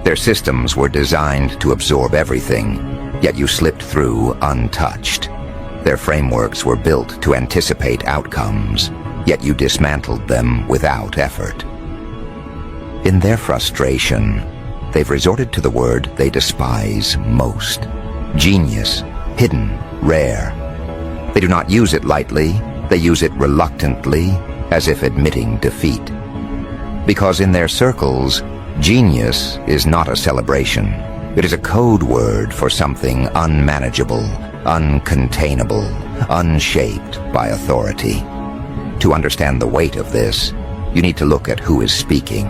Their systems were designed to absorb everything, yet you slipped through untouched. Their frameworks were built to anticipate outcomes, yet you dismantled them without effort. In their frustration, they've resorted to the word they despise most: genius, hidden, rare. They do not use it lightly, they use it reluctantly, as if admitting defeat. Because in their circles, genius is not a celebration. It is a code word for something unmanageable, uncontainable, unshaped by authority. To understand the weight of this, you need to look at who is speaking.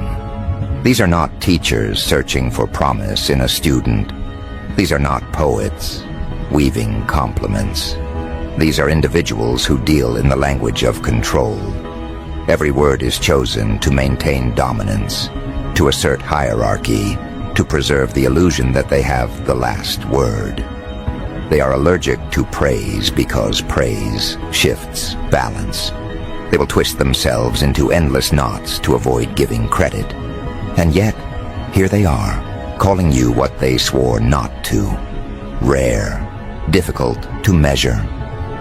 These are not teachers searching for promise in a student. These are not poets weaving compliments. These are individuals who deal in the language of control. Every word is chosen to maintain dominance, to assert hierarchy, to preserve the illusion that they have the last word. They are allergic to praise because praise shifts balance. They will twist themselves into endless knots to avoid giving credit. And yet, here they are, calling you what they swore not to. Rare, difficult to measure,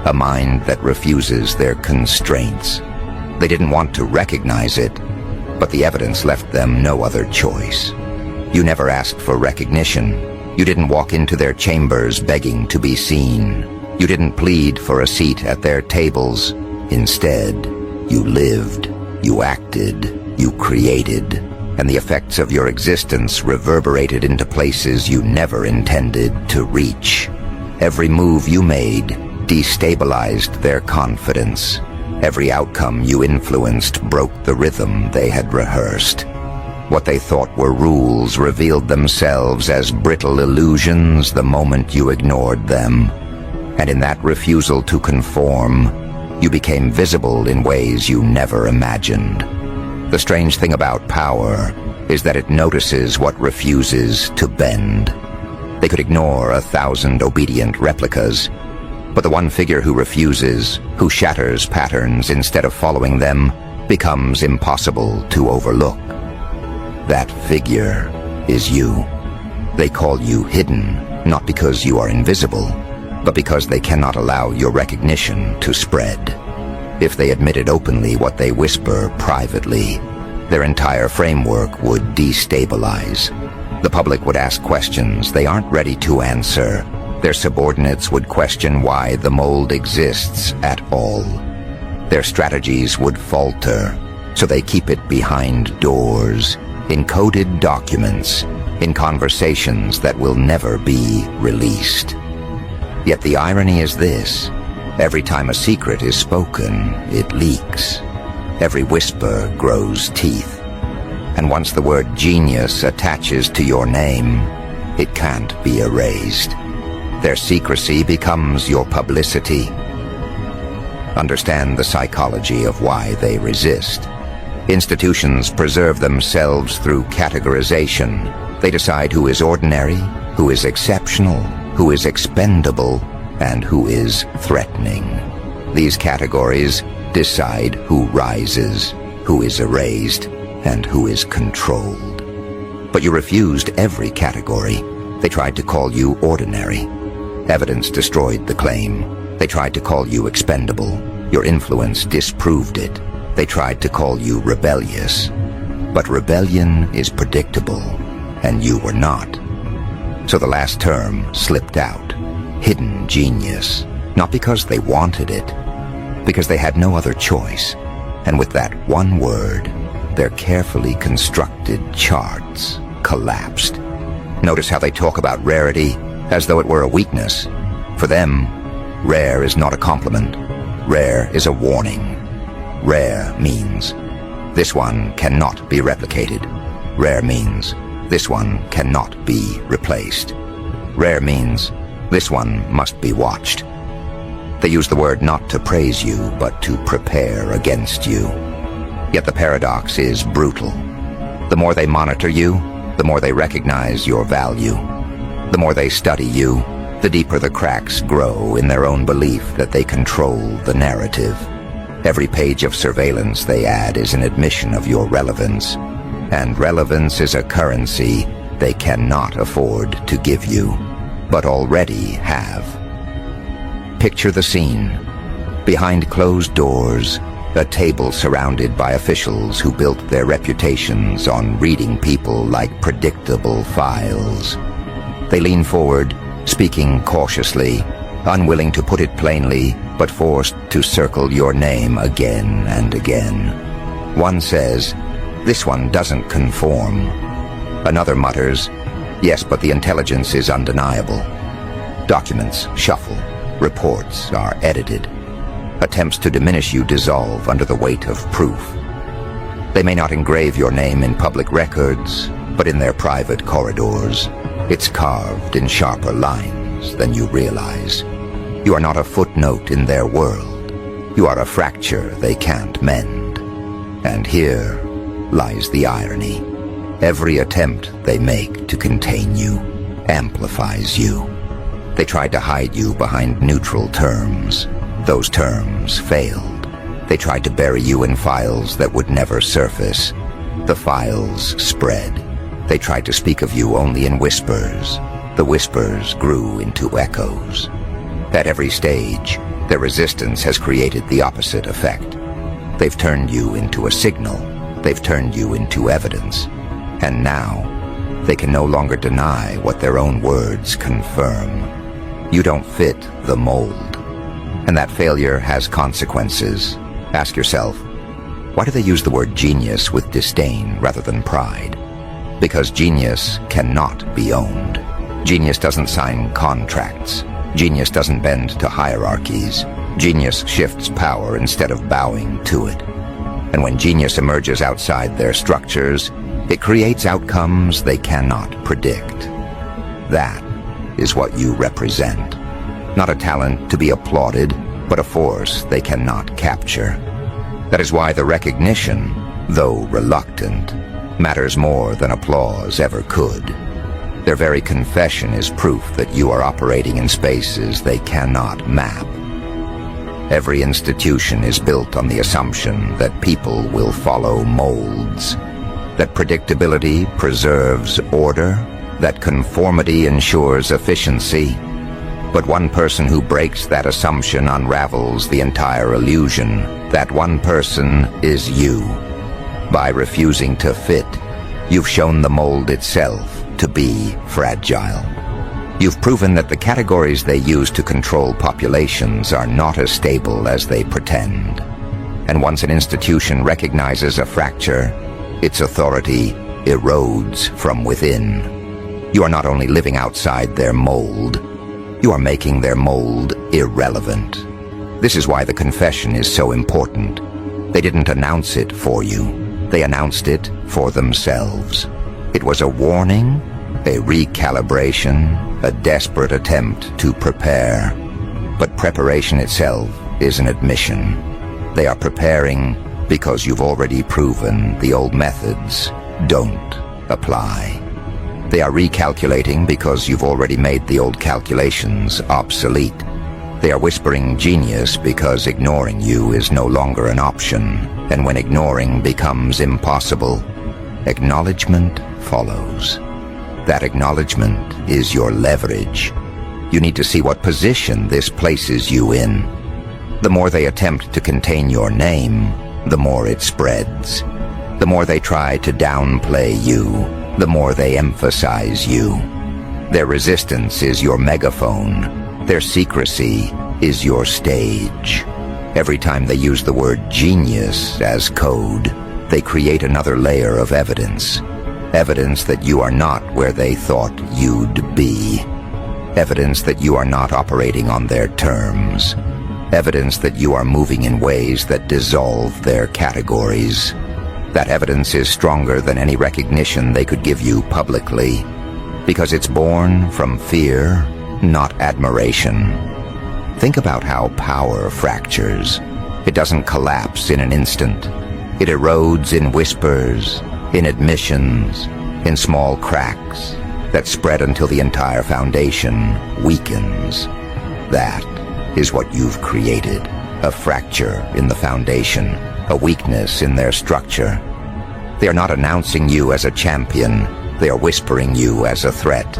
a mind that refuses their constraints. They didn't want to recognize it, but the evidence left them no other choice. You never asked for recognition. You didn't walk into their chambers begging to be seen. You didn't plead for a seat at their tables. Instead, you lived, you acted, you created, and the effects of your existence reverberated into places you never intended to reach. Every move you made destabilized their confidence. Every outcome you influenced broke the rhythm they had rehearsed. What they thought were rules revealed themselves as brittle illusions the moment you ignored them. And in that refusal to conform, you became visible in ways you never imagined. The strange thing about power is that it notices what refuses to bend. They could ignore 1,000 obedient replicas, but the one figure who refuses, who shatters patterns instead of following them, becomes impossible to overlook. That figure is you. They call you hidden, not because you are invisible, but because they cannot allow your recognition to spread. If they admitted openly what they whisper privately, their entire framework would destabilize. The public would ask questions they aren't ready to answer. Their subordinates would question why the mold exists at all. Their strategies would falter, so they keep it behind doors, in coded documents, in conversations that will never be released. Yet the irony is this: every time a secret is spoken, it leaks. Every whisper grows teeth. And once the word genius attaches to your name, it can't be erased. Their secrecy becomes your publicity. Understand the psychology of why they resist. Institutions preserve themselves through categorization. They decide who is ordinary, who is exceptional, who is expendable, and who is threatening. These categories decide who rises, who is erased, and who is controlled. But you refused every category. They tried to call you ordinary. Evidence destroyed the claim. They tried to call you expendable. Your influence disproved it. They tried to call you rebellious. But rebellion is predictable, and you were not. So the last term slipped out. Hidden genius. Not because they wanted it, because they had no other choice. And with that one word, their carefully constructed charts collapsed. Notice how they talk about rarity as though it were a weakness. For them, rare is not a compliment. Rare is a warning. Rare means this one cannot be replicated. Rare means this one cannot be replaced. Rare means this one must be watched. They use the word not to praise you, but to prepare against you. Yet the paradox is brutal. The more they monitor you, the more they recognize your value. The more they study you, the deeper the cracks grow in their own belief that they control the narrative. Every page of surveillance they add is an admission of your relevance. And relevance is a currency they cannot afford to give you, but already have. Picture the scene. Behind closed doors, a table surrounded by officials who built their reputations on reading people like predictable files. They lean forward, speaking cautiously, unwilling to put it plainly, but forced to circle your name again and again. One says, "This one doesn't conform." Another mutters, "Yes, but the intelligence is undeniable." Documents shuffle. Reports are edited. Attempts to diminish you dissolve under the weight of proof. They may not engrave your name in public records, but in their private corridors, it's carved in sharper lines than you realize. You are not a footnote in their world. You are a fracture they can't mend. And here lies the irony. Every attempt they make to contain you amplifies you. They tried to hide you behind neutral terms. Those terms failed. They tried to bury you in files that would never surface. The files spread. They tried to speak of you only in whispers. The whispers grew into echoes. At every stage, their resistance has created the opposite effect. They've turned you into a signal. They've turned you into evidence. And now, they can no longer deny what their own words confirm. You don't fit the mold. And that failure has consequences. Ask yourself, why do they use the word genius with disdain rather than pride? Because genius cannot be owned. Genius doesn't sign contracts. Genius doesn't bend to hierarchies. Genius shifts power instead of bowing to it. And when genius emerges outside their structures, it creates outcomes they cannot predict. That is what you represent. Not a talent to be applauded, but a force they cannot capture. That is why the recognition, though reluctant, matters more than applause ever could. Their very confession is proof that you are operating in spaces they cannot map. Every institution is built on the assumption that people will follow molds, that predictability preserves order, that conformity ensures efficiency. But one person who breaks that assumption unravels the entire illusion. That one person is you. By refusing to fit, you've shown the mold itself to be fragile. You've proven that the categories they use to control populations are not as stable as they pretend. And once an institution recognizes a fracture, its authority erodes from within. You are not only living outside their mold, you are making their mold irrelevant. This is why the confession is so important. They didn't announce it for you. They announced it for themselves. It was a warning, a recalibration, a desperate attempt to prepare. But preparation itself is an admission. They are preparing because you've already proven the old methods don't apply. They are recalculating because you've already made the old calculations obsolete. They are whispering genius because ignoring you is no longer an option, and when ignoring becomes impossible, acknowledgement follows. That acknowledgement is your leverage. You need to see what position this places you in. The more they attempt to contain your name, the more it spreads. The more they try to downplay you, the more they emphasize you. Their resistance is your megaphone. Their secrecy is your stage. Every time they use the word genius as code, they create another layer of evidence. Evidence that you are not where they thought you'd be. Evidence that you are not operating on their terms. Evidence that you are moving in ways that dissolve their categories. That evidence is stronger than any recognition they could give you publicly, because it's born from fear, not admiration. Think about how power fractures. It doesn't collapse in an instant. It erodes in whispers, in admissions, in small cracks that spread until the entire foundation weakens. That is what you've created, a fracture in the foundation, a weakness in their structure. They are not announcing you as a champion. They are whispering you as a threat,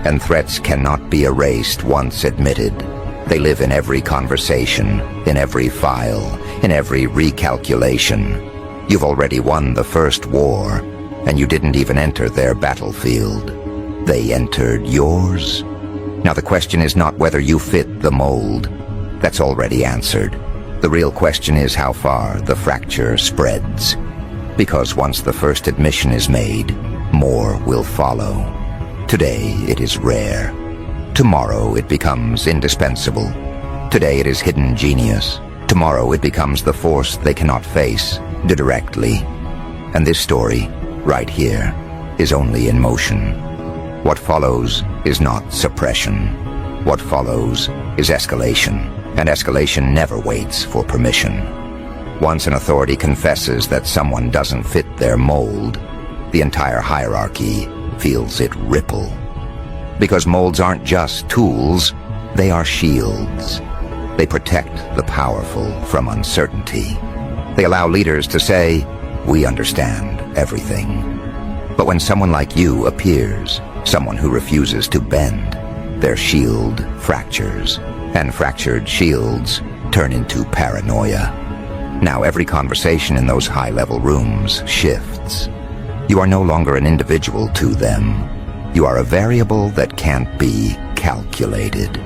and threats cannot be erased once admitted. They live in every conversation, in every file, in every recalculation. You've already won the first war, and you didn't even enter their battlefield. They entered yours. Now the question is not whether you fit the mold. That's already answered. The real question is how far the fracture spreads. Because once the first admission is made, more will follow. Today it is rare. Tomorrow it becomes indispensable. Today it is hidden genius. Tomorrow it becomes the force they cannot face directly. And this story, right here, is only in motion. What follows is not suppression. What follows is escalation, and escalation never waits for permission. Once an authority confesses that someone doesn't fit their mold, the entire hierarchy feels it ripple. Because molds aren't just tools, they are shields. They protect the powerful from uncertainty. They allow leaders to say, "We understand everything." But when someone like you appears, someone who refuses to bend, their shield fractures, and fractured shields turn into paranoia. Now every conversation in those high-level rooms shifts. You are no longer an individual to them. You are a variable that can't be calculated.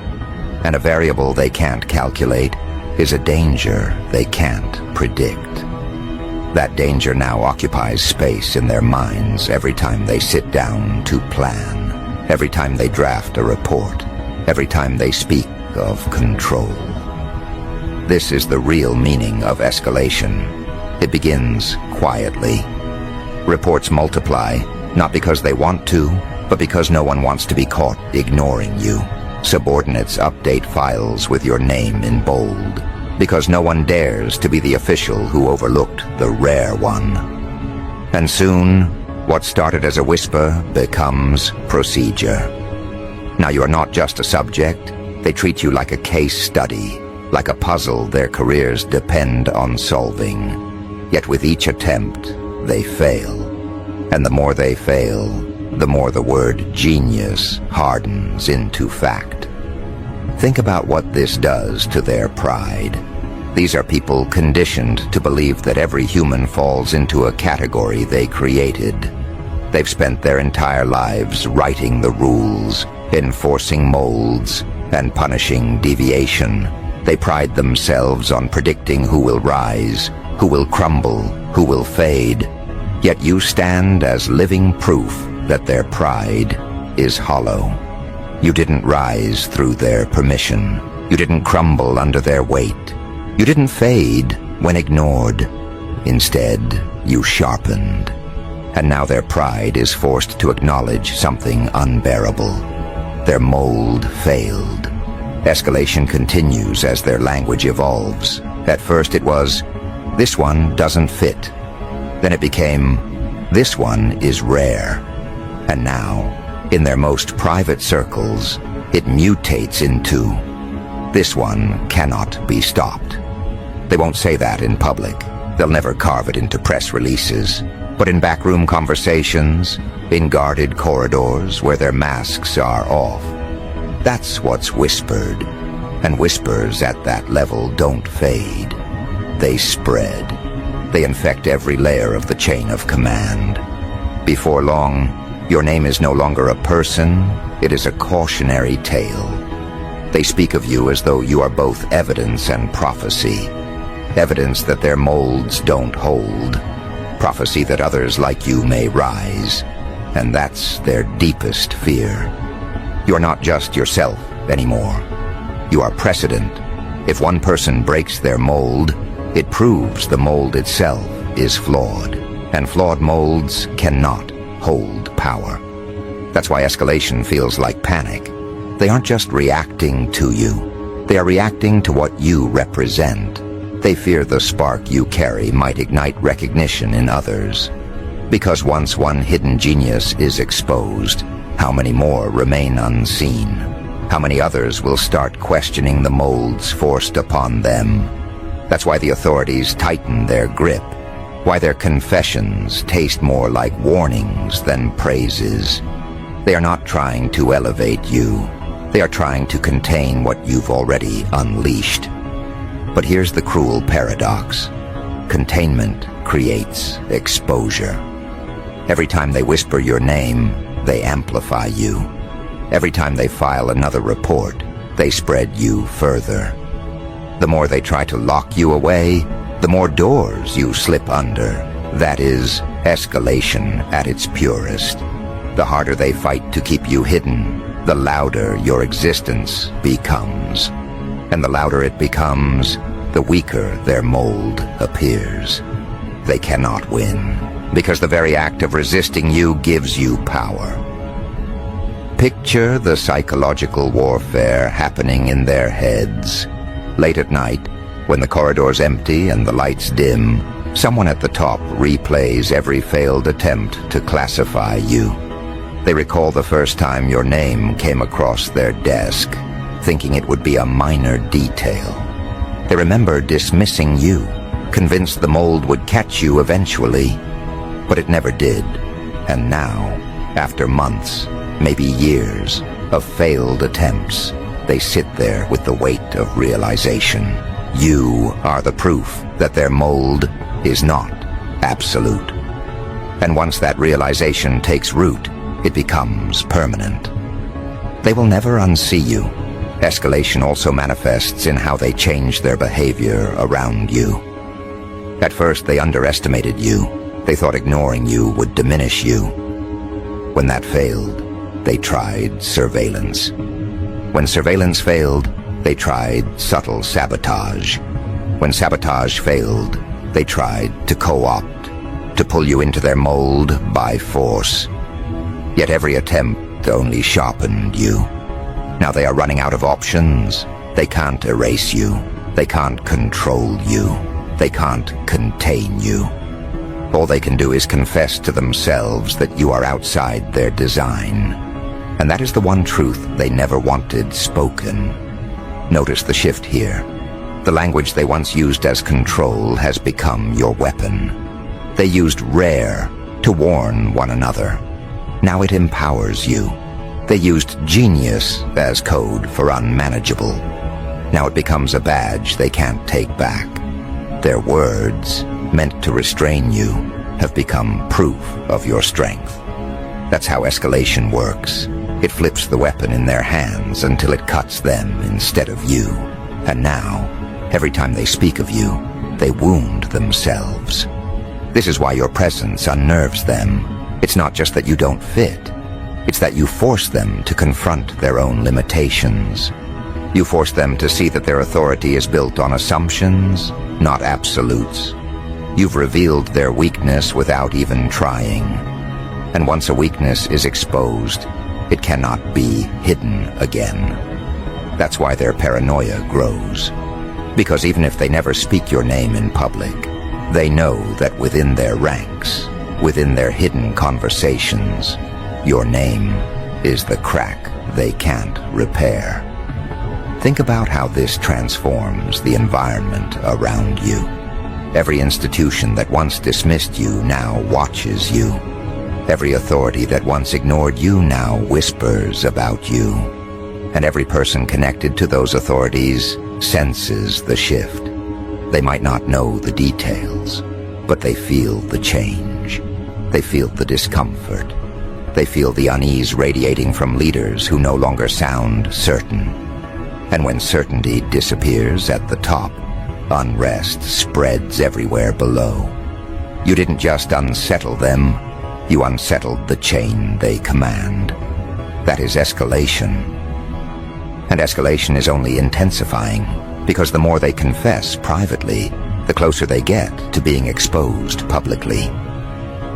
And a variable they can't calculate is a danger they can't predict. That danger now occupies space in their minds every time they sit down to plan, every time they draft a report, every time they speak of control. This is the real meaning of escalation. It begins quietly. Reports multiply, not because they want to, but because no one wants to be caught ignoring you. Subordinates update files with your name in bold, because no one dares to be the official who overlooked the rare one. And soon, what started as a whisper becomes procedure. Now you are not just a subject. They treat you like a case study, like a puzzle their careers depend on solving. Yet with each attempt, they fail. And the more they fail, the more the word genius hardens into fact. Think about what this does to their pride. These are people conditioned to believe that every human falls into a category they created. They've spent their entire lives writing the rules, enforcing molds, and punishing deviation. They pride themselves on predicting who will rise, who will crumble, who will fade. Yet you stand as living proof that their pride is hollow. You didn't rise through their permission. You didn't crumble under their weight. You didn't fade when ignored. Instead, you sharpened. And now their pride is forced to acknowledge something unbearable. Their mold failed. Escalation continues as their language evolves. At first it was, "This one doesn't fit." Then it became, "This one is rare." And now, in their most private circles, it mutates into, "This one cannot be stopped." They won't say that in public. They'll never carve it into press releases. But in backroom conversations, in guarded corridors where their masks are off, that's what's whispered. And whispers at that level don't fade. They spread. They infect every layer of the chain of command. Before long, your name is no longer a person, it is a cautionary tale. They speak of you as though you are both evidence and prophecy. Evidence that their molds don't hold. Prophecy that others like you may rise. And that's their deepest fear. You're not just yourself anymore. You are precedent. If one person breaks their mold, it proves the mold itself is flawed. And flawed molds cannot hold power. That's why escalation feels like panic. They aren't just reacting to you. They are reacting to what you represent. They fear the spark you carry might ignite recognition in others. Because once one hidden genius is exposed, how many more remain unseen? How many others will start questioning the molds forced upon them? That's why the authorities tighten their grip. Why their confessions taste more like warnings than praises. They are not trying to elevate you. They are trying to contain what you've already unleashed. But here's the cruel paradox. Containment creates exposure. Every time they whisper your name, they amplify you. Every time they file another report, they spread you further. The more they try to lock you away, the more doors you slip under. That is escalation at its purest. The harder they fight to keep you hidden, the louder your existence becomes. And the louder it becomes, the weaker their mold appears. They cannot win, because the very act of resisting you gives you power. Picture the psychological warfare happening in their heads. Late at night, when the corridor's empty and the lights dim, someone at the top replays every failed attempt to classify you. They recall the first time your name came across their desk, thinking it would be a minor detail. They remember dismissing you, convinced the mold would catch you eventually, but it never did. And now, after months, maybe years, of failed attempts, they sit there with the weight of realization. You are the proof that their mold is not absolute. And once that realization takes root, it becomes permanent. They will never unsee you. Escalation also manifests in how they change their behavior around you. At first, they underestimated you. They thought ignoring you would diminish you. When that failed, they tried surveillance. When surveillance failed, they tried subtle sabotage. When sabotage failed, they tried to co-opt, to pull you into their mold by force. Yet every attempt only sharpened you. Now they are running out of options. They can't erase you. They can't control you. They can't contain you. All they can do is confess to themselves that you are outside their design. And that is the one truth they never wanted spoken. Notice the shift here. The language they once used as control has become your weapon. They used rare to warn one another. Now it empowers you. They used genius as code for unmanageable. Now it becomes a badge they can't take back. Their words, meant to restrain you, have become proof of your strength. That's how escalation works. It flips the weapon in their hands until it cuts them instead of you. And now, every time they speak of you, they wound themselves. This is why your presence unnerves them. It's not just that you don't fit. It's that you force them to confront their own limitations. You force them to see that their authority is built on assumptions, not absolutes. You've revealed their weakness without even trying. And once a weakness is exposed, it cannot be hidden again. That's why their paranoia grows. Because even if they never speak your name in public, they know that within their ranks, within their hidden conversations, your name is the crack they can't repair. Think about how this transforms the environment around you. Every institution that once dismissed you now watches you. Every authority that once ignored you now whispers about you. And every person connected to those authorities senses the shift. They might not know the details, but they feel the change. They feel the discomfort. They feel the unease radiating from leaders who no longer sound certain. And when certainty disappears at the top, unrest spreads everywhere below. You didn't just unsettle them, you unsettled the chain they command. That is escalation. And escalation is only intensifying, because the more they confess privately, the closer they get to being exposed publicly.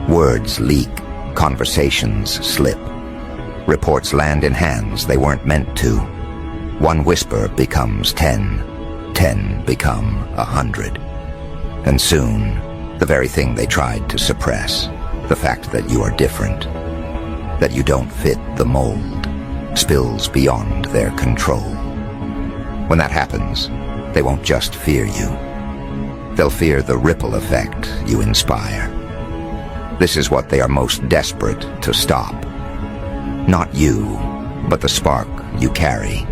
Words leak, conversations slip. Reports land in hands they weren't meant to. One whisper becomes 10, 10 become 100. And soon, the very thing they tried to suppress, the fact that you are different, that you don't fit the mold, spills beyond their control. When that happens, they won't just fear you. They'll fear the ripple effect you inspire. This is what they are most desperate to stop. Not you, but the spark you carry.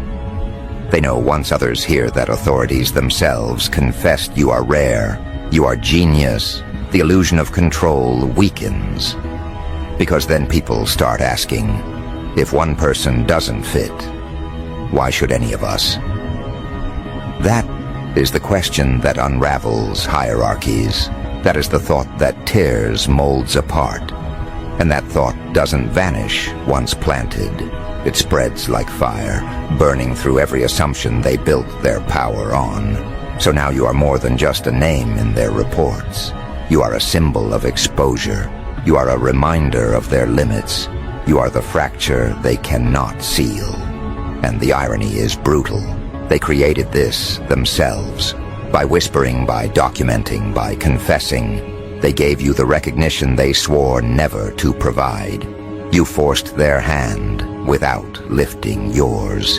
They know once others hear that authorities themselves confessed you are rare, you are genius, the illusion of control weakens. Because then people start asking, if one person doesn't fit, why should any of us? That is the question that unravels hierarchies. That is the thought that tears molds apart. And that thought doesn't vanish once planted. It spreads like fire, burning through every assumption they built their power on. So now you are more than just a name in their reports. You are a symbol of exposure. You are a reminder of their limits. You are the fracture they cannot seal. And the irony is brutal. They created this themselves. By whispering, by documenting, by confessing, they gave you the recognition they swore never to provide. You forced their hand without lifting yours.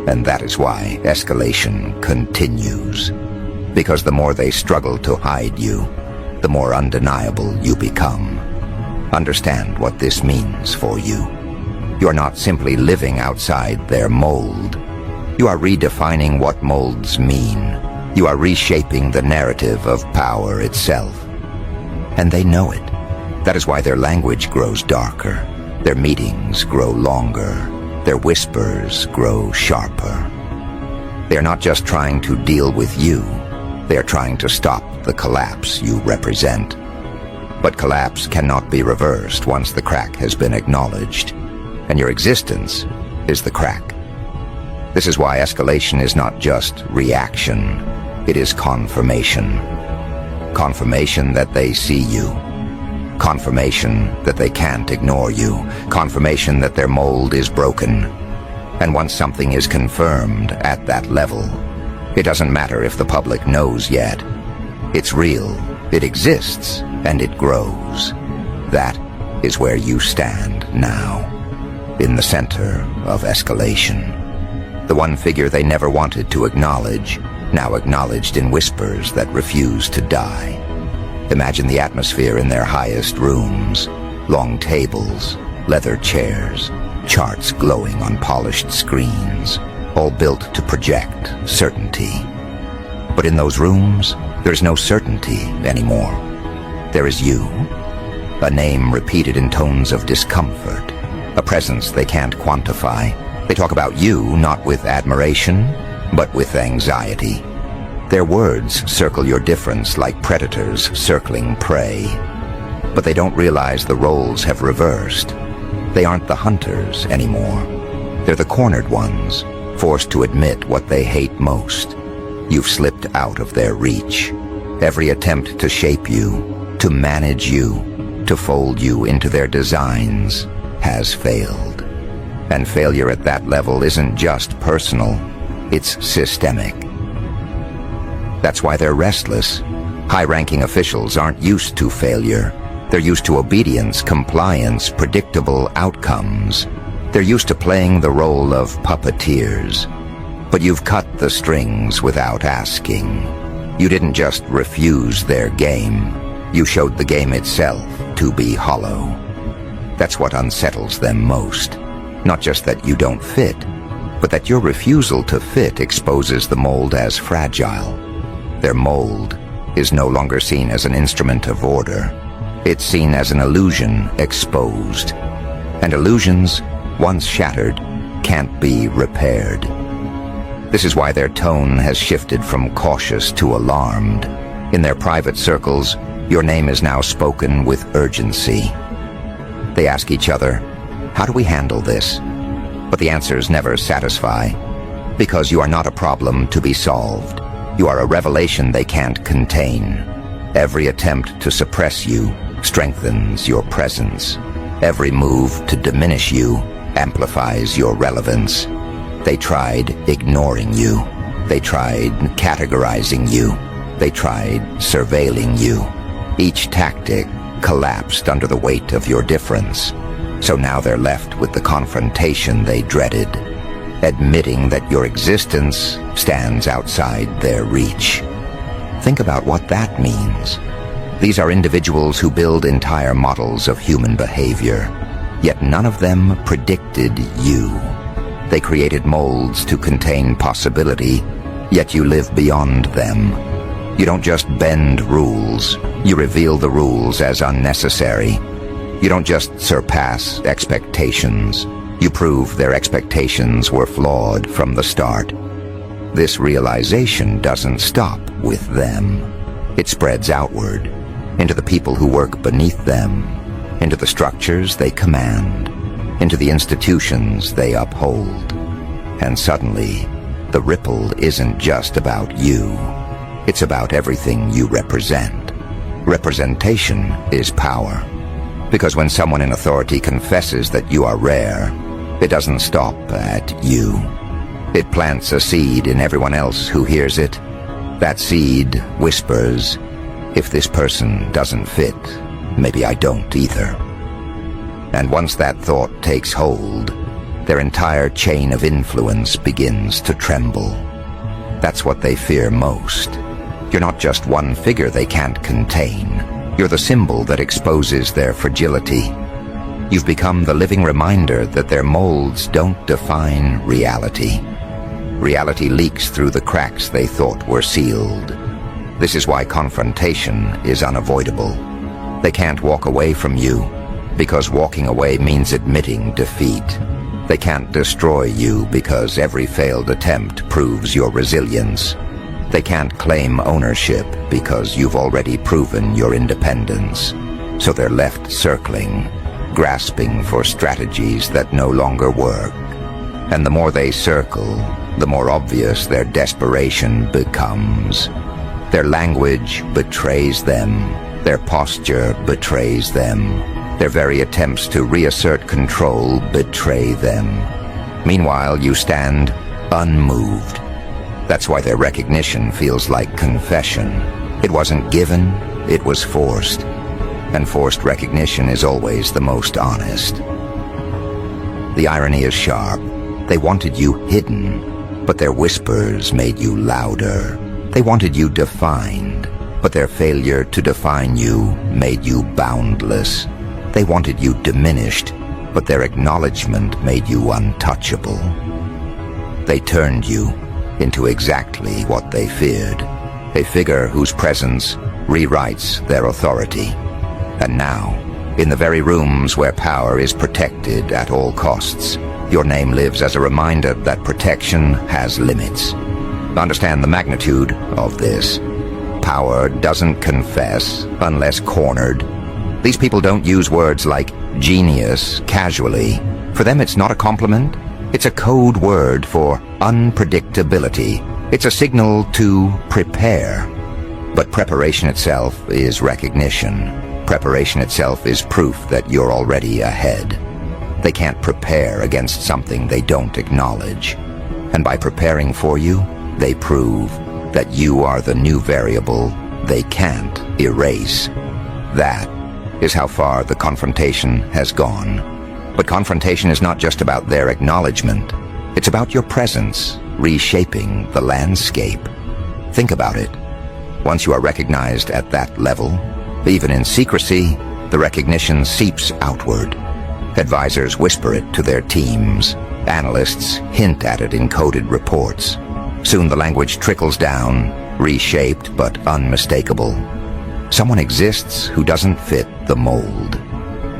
And that is why escalation continues. Because the more they struggle to hide you, the more undeniable you become. Understand what this means for you. You are not simply living outside their mold. You are redefining what molds mean. You are reshaping the narrative of power itself. And they know it. That is why their language grows darker. Their meetings grow longer. Their whispers grow sharper. They are not just trying to deal with you. They are trying to stop the collapse you represent. But collapse cannot be reversed once the crack has been acknowledged. And your existence is the crack. This is why escalation is not just reaction. It is confirmation. Confirmation that they see you. Confirmation that they can't ignore you. Confirmation that their mold is broken. And once something is confirmed at that level, it doesn't matter if the public knows yet. It's real, it exists, and it grows. That is where you stand now, in the center of escalation. The one figure they never wanted to acknowledge, now acknowledged in whispers that refuse to die. Imagine the atmosphere in their highest rooms. Long tables, leather chairs, charts glowing on polished screens, all built to project certainty. But in those rooms, there's no certainty anymore. There is you, a name repeated in tones of discomfort, a presence they can't quantify. They talk about you not with admiration, but with anxiety. Their words circle your difference like predators circling prey. But they don't realize the roles have reversed. They aren't the hunters anymore. They're the cornered ones, forced to admit what they hate most. You've slipped out of their reach. Every attempt to shape you, to manage you, to fold you into their designs has failed. And failure at that level isn't just personal, it's systemic. That's why they're restless. High-ranking officials aren't used to failure. They're used to obedience, compliance, predictable outcomes. They're used to playing the role of puppeteers. But you've cut the strings without asking. You didn't just refuse their game. You showed the game itself to be hollow. That's what unsettles them most. Not just that you don't fit, but that your refusal to fit exposes the mold as fragile. Their mold is no longer seen as an instrument of order. It's seen as an illusion exposed. And illusions, once shattered, can't be repaired. This is why their tone has shifted from cautious to alarmed. In their private circles, your name is now spoken with urgency. They ask each other, how do we handle this? But the answers never satisfy, because you are not a problem to be solved. You are a revelation they can't contain. Every attempt to suppress you strengthens your presence. Every move to diminish you amplifies your relevance. They tried ignoring you. They tried categorizing you. They tried surveilling you. Each tactic collapsed under the weight of your difference. So now they're left with the confrontation they dreaded, admitting that your existence stands outside their reach. Think about what that means. These are individuals who build entire models of human behavior, yet none of them predicted you. They created molds to contain possibility, yet you live beyond them. You don't just bend rules, you reveal the rules as unnecessary. You don't just surpass expectations, you prove their expectations were flawed from the start. This realization doesn't stop with them. It spreads outward, into the people who work beneath them, into the structures they command, into the institutions they uphold. And suddenly, the ripple isn't just about you. It's about everything you represent. Representation is power. Because when someone in authority confesses that you are rare, it doesn't stop at you. It plants a seed in everyone else who hears it. That seed whispers, if this person doesn't fit, maybe I don't either. And once that thought takes hold, their entire chain of influence begins to tremble. That's what they fear most. You're not just one figure they can't contain. You're the symbol that exposes their fragility. You've become the living reminder that their molds don't define reality. Reality leaks through the cracks they thought were sealed. This is why confrontation is unavoidable. They can't walk away from you, because walking away means admitting defeat. They can't destroy you because every failed attempt proves your resilience. They can't claim ownership because you've already proven your independence. So they're left circling, grasping for strategies that no longer work. And the more they circle, the more obvious their desperation becomes. Their language betrays them. Their posture betrays them. Their very attempts to reassert control betray them. Meanwhile, you stand unmoved. That's why their recognition feels like confession. It wasn't given, it was forced. And forced recognition is always the most honest. The irony is sharp. They wanted you hidden, but their whispers made you louder. They wanted you defined, but their failure to define you made you boundless. They wanted you diminished, but their acknowledgement made you untouchable. They turned you into exactly what they feared, a figure whose presence rewrites their authority. And now, in the very rooms where power is protected at all costs, your name lives as a reminder that protection has limits. Understand the magnitude of this. Power doesn't confess unless cornered. These people don't use words like genius casually. For them, it's not a compliment. It's a code word for unpredictability. It's a signal to prepare. But preparation itself is recognition. Preparation itself is proof that you're already ahead. They can't prepare against something they don't acknowledge. And by preparing for you, they prove that you are the new variable they can't erase. That is how far the confrontation has gone. But confrontation is not just about their acknowledgement. It's about your presence, reshaping the landscape. Think about it. Once you are recognized at that level, even in secrecy, the recognition seeps outward. Advisors whisper it to their teams. Analysts hint at it in coded reports. Soon the language trickles down, reshaped but unmistakable. Someone exists who doesn't fit the mold.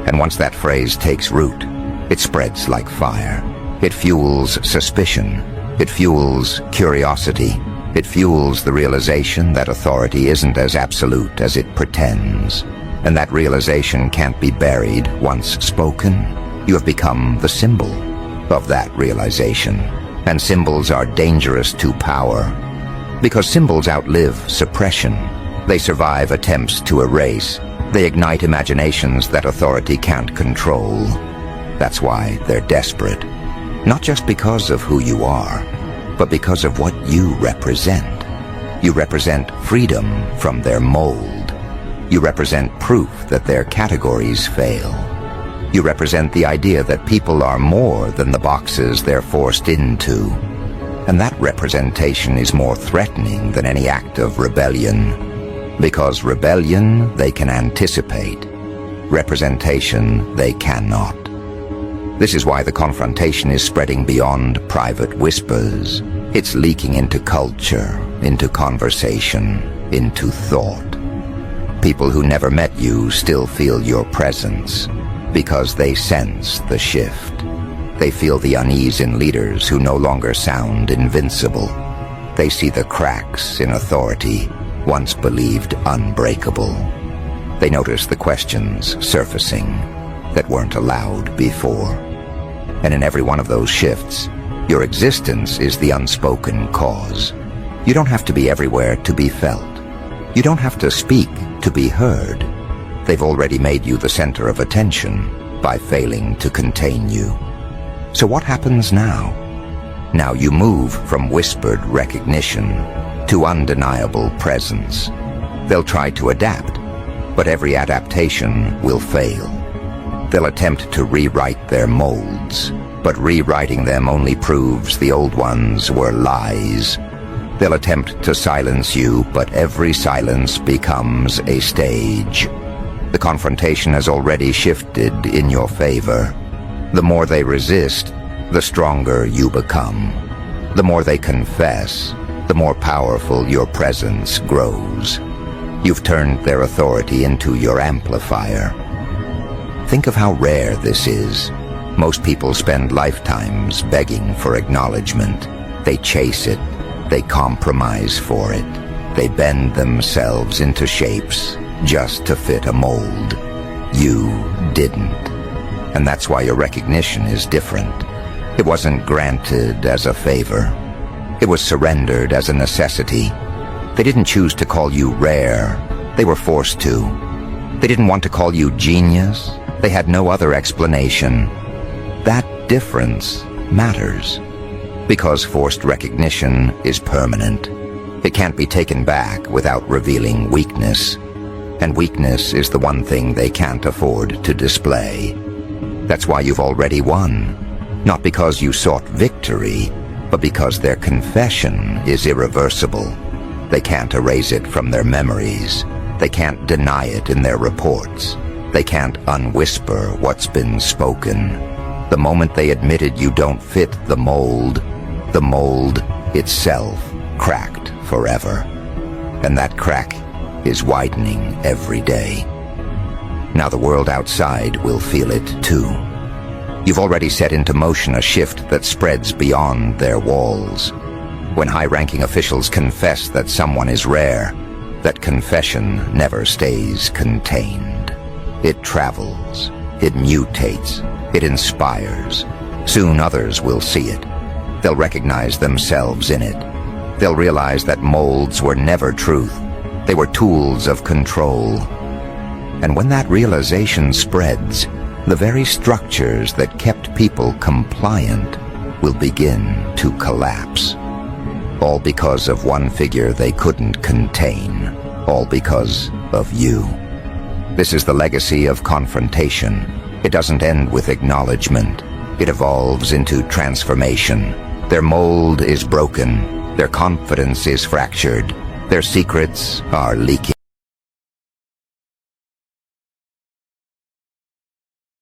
And once that phrase takes root, it spreads like fire. It fuels suspicion. It fuels curiosity. It fuels the realization that authority isn't as absolute as it pretends. And that realization can't be buried once spoken. You have become the symbol of that realization. And symbols are dangerous to power, because symbols outlive suppression. They survive attempts to erase. They ignite imaginations that authority can't control. That's why they're desperate. Not just because of who you are, but because of what you represent. You represent freedom from their mold. You represent proof that their categories fail. You represent the idea that people are more than the boxes they're forced into. And that representation is more threatening than any act of rebellion. Because rebellion they can anticipate. Representation they cannot. This is why the confrontation is spreading beyond private whispers. It's leaking into culture, into conversation, into thought. People who never met you still feel your presence because they sense the shift. They feel the unease in leaders who no longer sound invincible. They see the cracks in authority once believed unbreakable. They notice the questions surfacing that weren't allowed before. And in every one of those shifts, your existence is the unspoken cause. You don't have to be everywhere to be felt. You don't have to speak to be heard. They've already made you the center of attention by failing to contain you. So what happens now? Now you move from whispered recognition to undeniable presence. They'll try to adapt, but every adaptation will fail. They'll attempt to rewrite their molds, but rewriting them only proves the old ones were lies. They'll attempt to silence you, but every silence becomes a stage. The confrontation has already shifted in your favor. The more they resist, the stronger you become. The more they confess, the more powerful your presence grows. You've turned their authority into your amplifier. Think of how rare this is. Most people spend lifetimes begging for acknowledgement. They chase it. They compromise for it. They bend themselves into shapes just to fit a mold. You didn't. And that's why your recognition is different. It wasn't granted as a favor. It was surrendered as a necessity. They didn't choose to call you rare. They were forced to. They didn't want to call you genius. They had no other explanation. That difference matters. Because forced recognition is permanent. It can't be taken back without revealing weakness. And weakness is the one thing they can't afford to display. That's why you've already won. Not because you sought victory, but because their confession is irreversible. They can't erase it from their memories. They can't deny it in their reports. They can't unwhisper what's been spoken. The moment they admitted you don't fit the mold itself cracked forever. And that crack is widening every day. Now the world outside will feel it too. You've already set into motion a shift that spreads beyond their walls. When high-ranking officials confess that someone is rare, that confession never stays contained. It travels, it mutates, it inspires. Soon others will see it. They'll recognize themselves in it. They'll realize that molds were never truth. They were tools of control. And when that realization spreads, the very structures that kept people compliant will begin to collapse. All because of one figure they couldn't contain. All because of you. This is the legacy of confrontation. It doesn't end with acknowledgement. It evolves into transformation. Their mold is broken. Their confidence is fractured. Their secrets are leaking.